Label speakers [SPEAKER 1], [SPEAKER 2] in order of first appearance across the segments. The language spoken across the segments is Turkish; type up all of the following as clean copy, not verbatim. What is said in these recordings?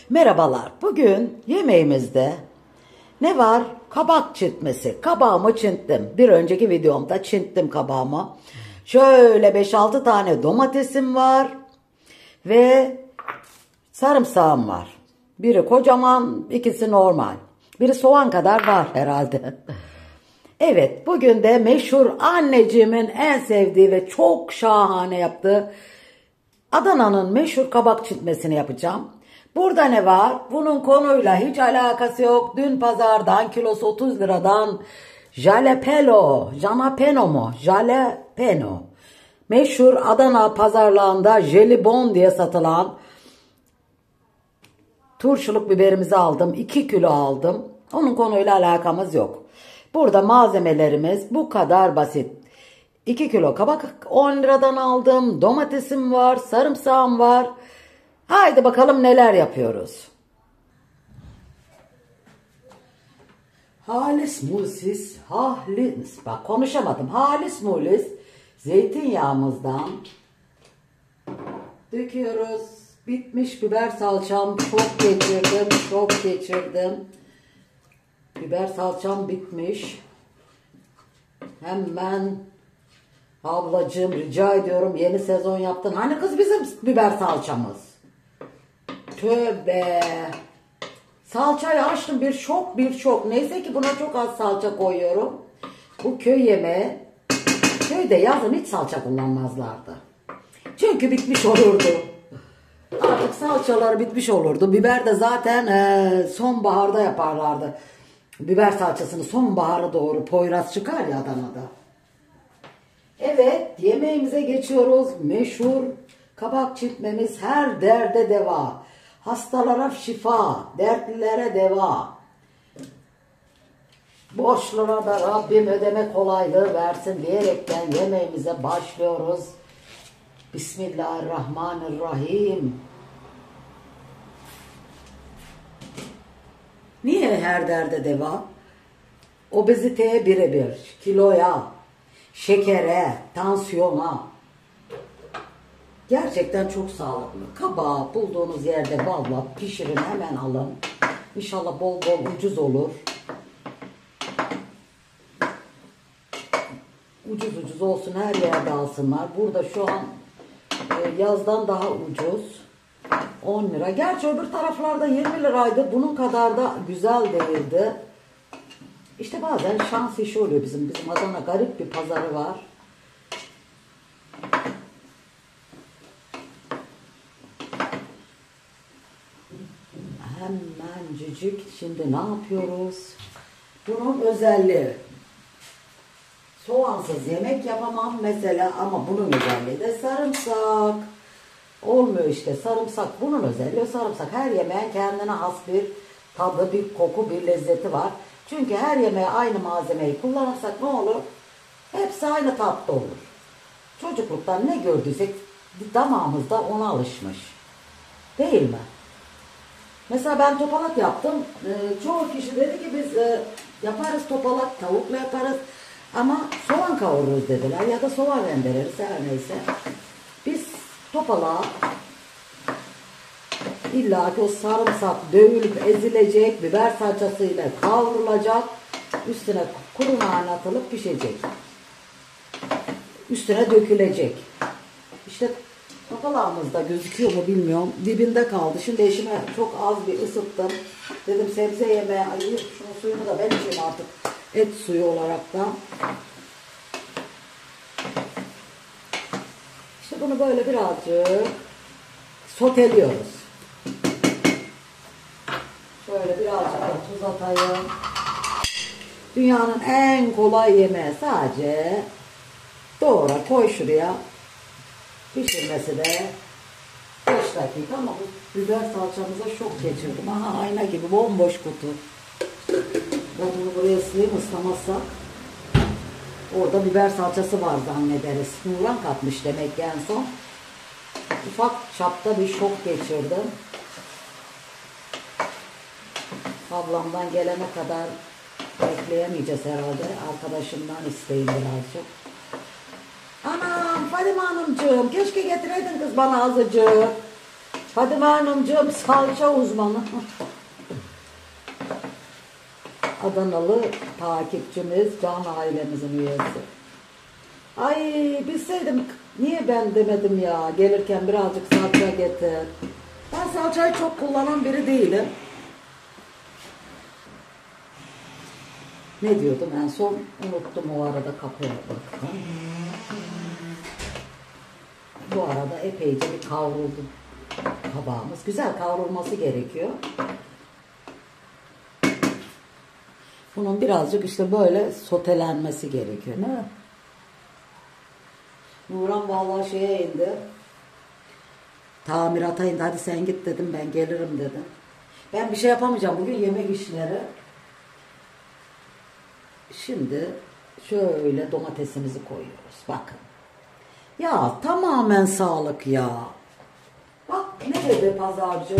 [SPEAKER 1] Merhabalar. Bugün yemeğimizde ne var? Kabak çintmesi. Kabağımı çinttim. Bir önceki videomda çinttim kabağımı. Şöyle 5-6 tane domatesim var. Ve sarımsağım var. Biri kocaman, ikisi normal. Biri soğan kadar var herhalde. Evet, bugün de meşhur anneciğimin en sevdiği ve çok şahane yaptığı Adana'nın meşhur kabak çintmesini yapacağım. Burada ne var? Bunun konuyla hiç alakası yok. Dün pazardan kilosu 30 liradan jalapeno. Meşhur Adana pazarlarında jelibon diye satılan turşuluk biberimizi aldım. 2 kilo aldım. Onun konuyla alakamız yok. Burada malzemelerimiz bu kadar basit. 2 kilo kabak 10 liradan aldım. Domatesim var, sarımsağım var. Haydi bakalım neler yapıyoruz. Halis mulis zeytinyağımızdan döküyoruz. Bitmiş biber salçam çok geçirdim. Biber salçam bitmiş. Hemen ablacığım rica ediyorum, yeni sezon yaptın. Hani kız bizim biber salçamız. Tövbe. Salçayı açtım, bir şok. Neyse ki buna çok az salça koyuyorum. Bu köy yemeği. Köyde yazın hiç salça kullanmazlardı. Çünkü bitmiş olurdu. Artık salçaları bitmiş olurdu. Biber de zaten sonbaharda yaparlardı. Biber salçasını sonbahara doğru, Poyraz çıkar ya Adana'da. Evet, yemeğimize geçiyoruz. Meşhur kabak çintmemiz her derde deva. Hastalara şifa, dertlilere deva. Borçlara da Rabbim ödeme kolaylığı versin diyerekten yemeğimize başlıyoruz. Bismillahirrahmanirrahim. Niye her derde deva? Obeziteye birebir, kiloya, şekere, tansiyona. Gerçekten çok sağlıklı. Kabağı bulduğunuz yerde balla pişirin, hemen alın. İnşallah bol bol ucuz olur. Ucuz olsun, her yerde alsınlar. Burada şu an yazdan daha ucuz. 10 lira. Gerçi öbür taraflarda 20 liraydı. Bunun kadar da güzel değildi. İşte bazen şans işi oluyor bizim. Bizim Adana garip bir pazarı var. Hemencik. Şimdi ne yapıyoruz? Bunun özelliği. Soğansız yemek yapamam mesela, ama bunun özelliği de sarımsak. Olmuyor işte, sarımsak bunun özelliği, sarımsak. Her yemeğin kendine has bir tadı, bir koku, bir lezzeti var. Çünkü her yemeğe aynı malzemeyi kullanırsak ne olur? Hepsi aynı tatta olur. Çocukluktan ne gördüysek damağımızda ona alışmış. Değil mi? Mesela ben topalak yaptım. Çoğu kişi dedi ki biz yaparız topalak, tavukla yaparız. Ama soğan kavururuz dediler ya da soğan rendeleriz, her neyse. Biz topalağa illa ki o sarımsak dövülüp ezilecek, biber salçasıyla kavrulacak, üstüne kuru nane atılıp pişecek. Üstüne dökülecek. İşte topalağımızda gözüküyor mu bilmiyorum. Dibinde kaldı. Şimdi eşime çok az bir ısıttım. Dedim sebze yemeğe ayırıp şunun suyunu da ben içeyim artık. Et suyu olarak da. İşte bunu böyle birazcık soteliyoruz. Şöyle birazcık da tuz atayım. Dünyanın en kolay yemeği, sadece doğra koy şuraya. Pişirmesi de 5 dakika, ama bu biber salçamıza şok geçirdim. Aha, ayna gibi bomboş kutu. Ben bunu buraya ıslayayım, ıslamazsak orada biber salçası var zannederiz. Nurhan katmış demek ki en son. Ufak çapta bir şok geçirdim. Ablamdan gelene kadar bekleyemeyeceğiz herhalde. Arkadaşımdan isteyin birazcık. Anam Fadime Hanımcığım, keşke getireydin kız bana azıcık. Fadime Hanımcığım salça uzmanı. Adanalı takipçimiz, can ailemizin üyesi. Ay bilseydim niye ben demedim ya, gelirken birazcık salça getir. Ben salçayı çok kullanan biri değilim. Ne diyordum en son, unuttum o arada, kapıya baktım. Bu arada epeyce bir kavruldu kabağımız. Güzel kavrulması gerekiyor. Bunun birazcık işte böyle sotelenmesi gerekiyor. Ne? Nuran vallahi şeye indi. Tamirata indi. Hadi sen git dedim, ben gelirim dedim. Ben bir şey yapamayacağım bugün, yemek işleri. Şimdi şöyle domatesimizi koyuyoruz. Bakın. Ya tamamen sağlık ya. Bak ne dedi pazarcı.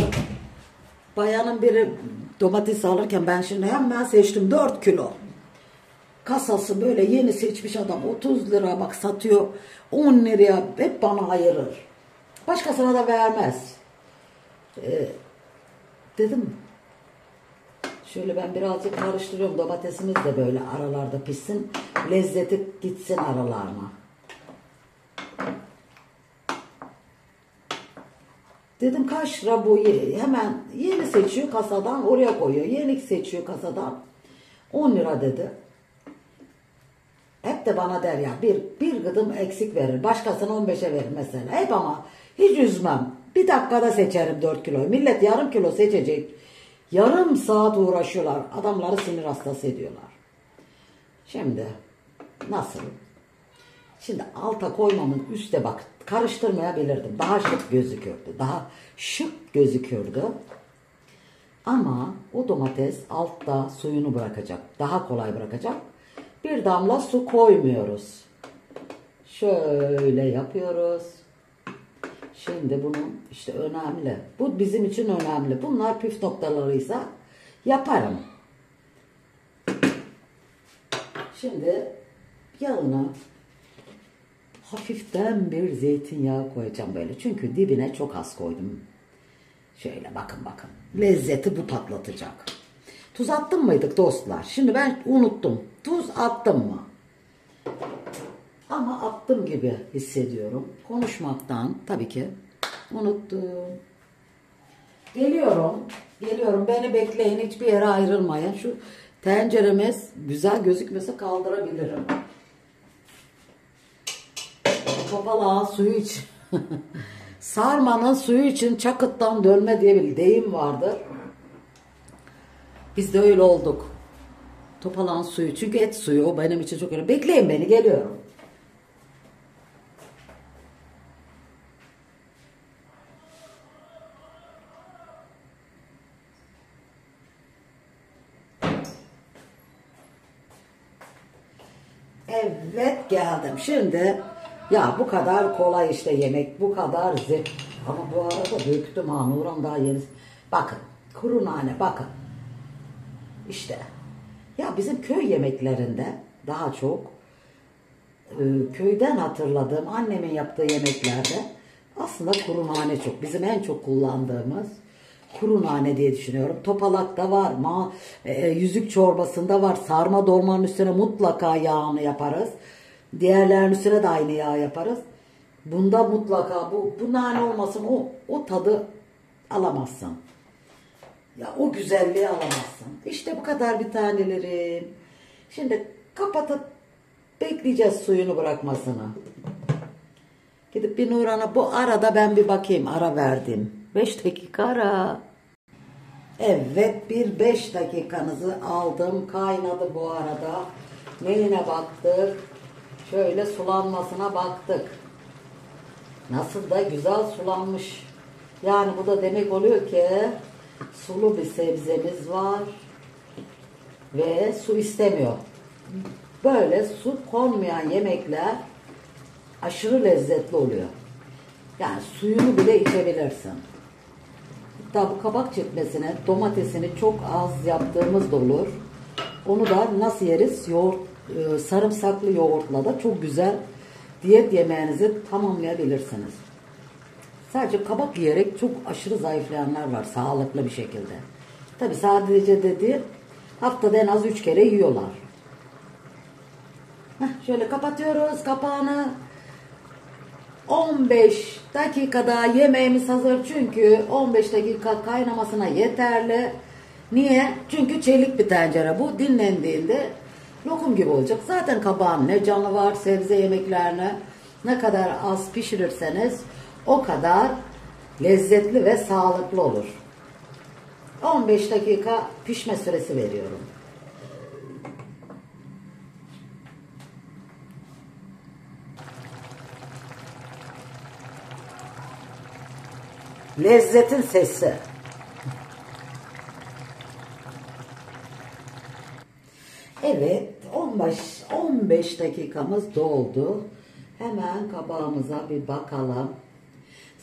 [SPEAKER 1] Bayanın biri domates alırken ben şimdi hemen seçtim 4 kilo. Kasası böyle yeni seçmiş adam, 30 lira bak satıyor, 10 liraya hep bana ayırır. Başkasına da vermez. Dedim şöyle ben birazcık karıştırıyorum, domatesimiz de böyle aralarda pişsin, lezzeti gitsin aralarına. Dedim kaç lira bu, hemen yeni seçiyor kasadan, oraya koyuyor, yeni seçiyor kasadan, 10 lira dedi. Hep de bana der ya, bir gıdım eksik verir, başkasına 15'e verir mesela. Hep ama hiç üzmem. Bir dakikada seçerim 4 kiloyu. Millet yarım kilo seçecek. Yarım saat uğraşıyorlar. Adamları sinir hastası ediyorlar. Şimdi nasıl? Şimdi alta koymamın üstte bak, karıştırmayabilirdim. Daha şık gözükürdü. Daha şık gözükürdü. Ama o domates altta suyunu bırakacak. Daha kolay bırakacak. Bir damla su koymuyoruz. Şöyle yapıyoruz. Şimdi bunun işte önemli. Bu bizim için önemli. Bunlar püf noktalarıysa yaparım. Şimdi yağına hafiften bir zeytinyağı koyacağım böyle. Çünkü dibine çok az koydum. Şöyle bakın bakın. Lezzeti bu patlatacak. Tuz attım mıydık dostlar? Şimdi ben unuttum. Tuz attım mı? Ama attım gibi hissediyorum. Konuşmaktan tabii ki unuttum. Geliyorum. Geliyorum. Beni bekleyin. Hiçbir yere ayrılmayın. Şu tenceremiz güzel gözükmese kaldırabilirim. Topalağın suyu için. Sarmanın suyu için çakıttan dönme diye bir deyim vardır. Biz de öyle olduk. Topalağın suyu. Çünkü et suyu. O benim için çok önemli. Bekleyin beni. Geliyorum. Evet geldim. Şimdi ya bu kadar kolay işte yemek. Bu kadar zevk. Ama bu arada döktüm ha. Nurhan daha yeni. Bakın. Kuru nane bakın. İşte. Ya bizim köy yemeklerinde daha çok köyden hatırladığım annemin yaptığı yemeklerde aslında kuru nane çok. Bizim en çok kullandığımız kuru nane diye düşünüyorum. Topalakta var, yüzük çorbasında var. Sarma dolmanın üstüne mutlaka yağını yaparız. Diğerlerinin üstüne de aynı yağ yaparız. Bunda mutlaka bu nane olmasın, o tadı alamazsın. Ya o güzelliği alamazsın. İşte bu kadar bir tanelerim. Şimdi kapatıp bekleyeceğiz suyunu bırakmasını. Gidip bir Nurhan'a bu arada ben bir bakayım, ara verdim. 5 dakika ara. Evet, bir 5 dakikanızı aldım. Kaynadı bu arada. Neyine baktık? Şöyle sulanmasına baktık. Nasıl da güzel sulanmış. Yani bu da demek oluyor ki sulu bir sebzemiz var ve su istemiyor. Böyle su konmayan yemekler aşırı lezzetli oluyor. Yani suyunu bile içebilirsin. Hatta bu kabak çekmesine domatesini çok az yaptığımız da olur. Onu da nasıl yeriz? Sarımsaklı yoğurtla da çok güzel diyet yemeğinizi tamamlayabilirsiniz. Sadece kabak yiyerek çok aşırı zayıflayanlar var sağlıklı bir şekilde. Tabi sadece de değil, haftada en az 3 kere yiyorlar. Şöyle kapatıyoruz kapağını. 15 dakikada yemeğimiz hazır, çünkü 15 dakika kaynamasına yeterli. Niye? Çünkü çelik bir tencere bu. Dinlendiğinde lokum gibi olacak. Zaten kabağın ne canı var, sebze yemeklerini ne kadar az pişirirseniz o kadar lezzetli ve sağlıklı olur. 15 dakika pişme süresi veriyorum. Lezzetin sesi. Evet, 15 dakikamız doldu. Hemen kabağımıza bir bakalım.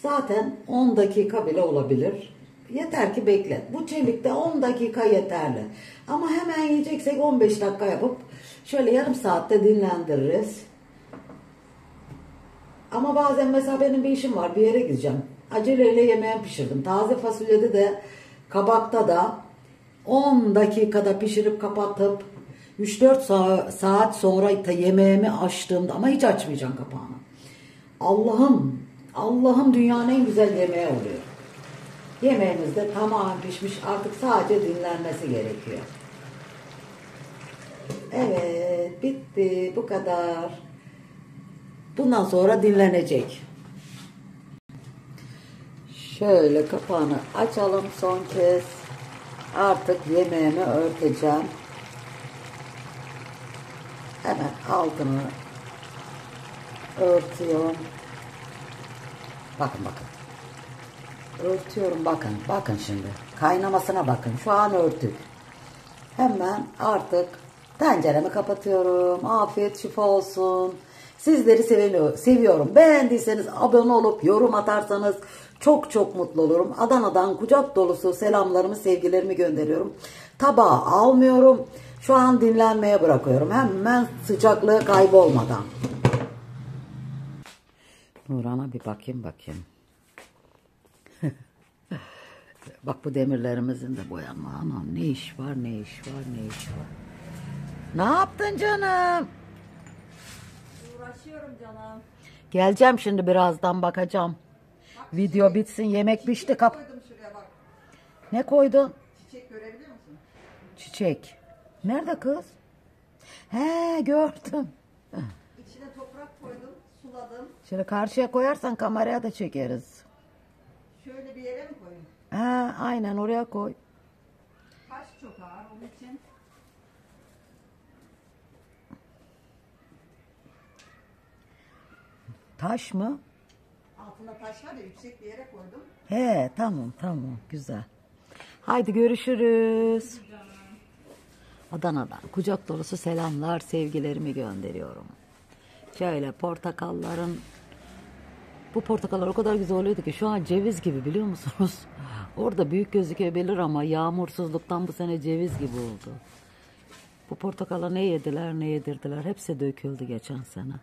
[SPEAKER 1] Zaten 10 dakika bile olabilir. Yeter ki beklet. Bu çelikte 10 dakika yeterli. Ama hemen yiyeceksek 15 dakika yapıp şöyle yarım saatte dinlendiririz. Ama bazen mesela benim bir işim var, bir yere gideceğim. Aceleyle yemeğimi pişirdim. Taze fasulyede de kabakta da 10 dakikada pişirip kapatıp 3-4 saat sonra yemeğimi açtığımda, ama hiç açmayacağım kapağını. Allah'ım dünyanın en güzel yemeği oluyor. Yemeğimiz de tamamen pişmiş, artık sadece dinlenmesi gerekiyor. Evet, bitti, bu kadar. Bundan sonra dinlenecek. Şöyle kapağını açalım son kez. Artık yemeğimi örteceğim. Hemen altını örtüyorum. Bakın. Örtüyorum, bakın. Bakın şimdi. Kaynamasına bakın. Şu an örtük. Hemen artık tenceremi kapatıyorum. Afiyet şifa olsun. Sizleri seviyorum. Beğendiyseniz abone olup yorum atarsanız çok mutlu olurum. Adana'dan kucak dolusu selamlarımı, sevgilerimi gönderiyorum. Tabağa almıyorum. Şu an dinlenmeye bırakıyorum. Hemen sıcaklığı kaybolmadan. Nurhan'a bir bakayım. Bak, bu demirlerimizin de boyanma. Anam, ne iş var. Ne yaptın canım?
[SPEAKER 2] Uğraşıyorum canım.
[SPEAKER 1] Geleceğim şimdi, birazdan bakacağım.
[SPEAKER 2] Bak,
[SPEAKER 1] Video bitsin, yemek pişti.
[SPEAKER 2] koydum şuraya bak.
[SPEAKER 1] Ne koydun?
[SPEAKER 2] Çiçek görebiliyor musun?
[SPEAKER 1] Çiçek. Nerede kız? He, gördüm.
[SPEAKER 2] İçine toprak koydum, suladım.
[SPEAKER 1] Şimdi karşıya koyarsan kameraya da çekeriz.
[SPEAKER 2] Şöyle bir yere mi koyayım?
[SPEAKER 1] He, aynen oraya koy.
[SPEAKER 2] Taş çok ağır, onun için.
[SPEAKER 1] Taş mı?
[SPEAKER 2] Altında taş var ya, yüksek bir yere koydum.
[SPEAKER 1] He, tamam güzel. Haydi görüşürüz. Adana'dan kucak dolusu selamlar, sevgilerimi gönderiyorum. Şöyle bu portakallar o kadar güzel oluyordu ki şu an ceviz gibi, biliyor musunuz? Orada büyük gözükebilir ama yağmursuzluktan bu sene ceviz gibi oldu. Bu portakala ne yediler ne yedirdiler, hepsi döküldü geçen sene.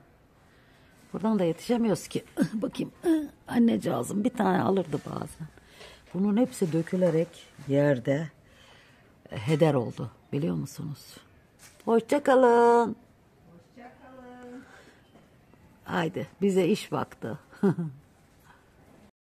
[SPEAKER 1] Buradan da yetişemiyoruz ki. Bakayım, anneciğim bir tane alırdı bazen. Bunun hepsi dökülerek yerde heder oldu, biliyor musunuz? Hoşça kalın.
[SPEAKER 2] Hoşça kalın.
[SPEAKER 1] Haydi, bize iş vakti.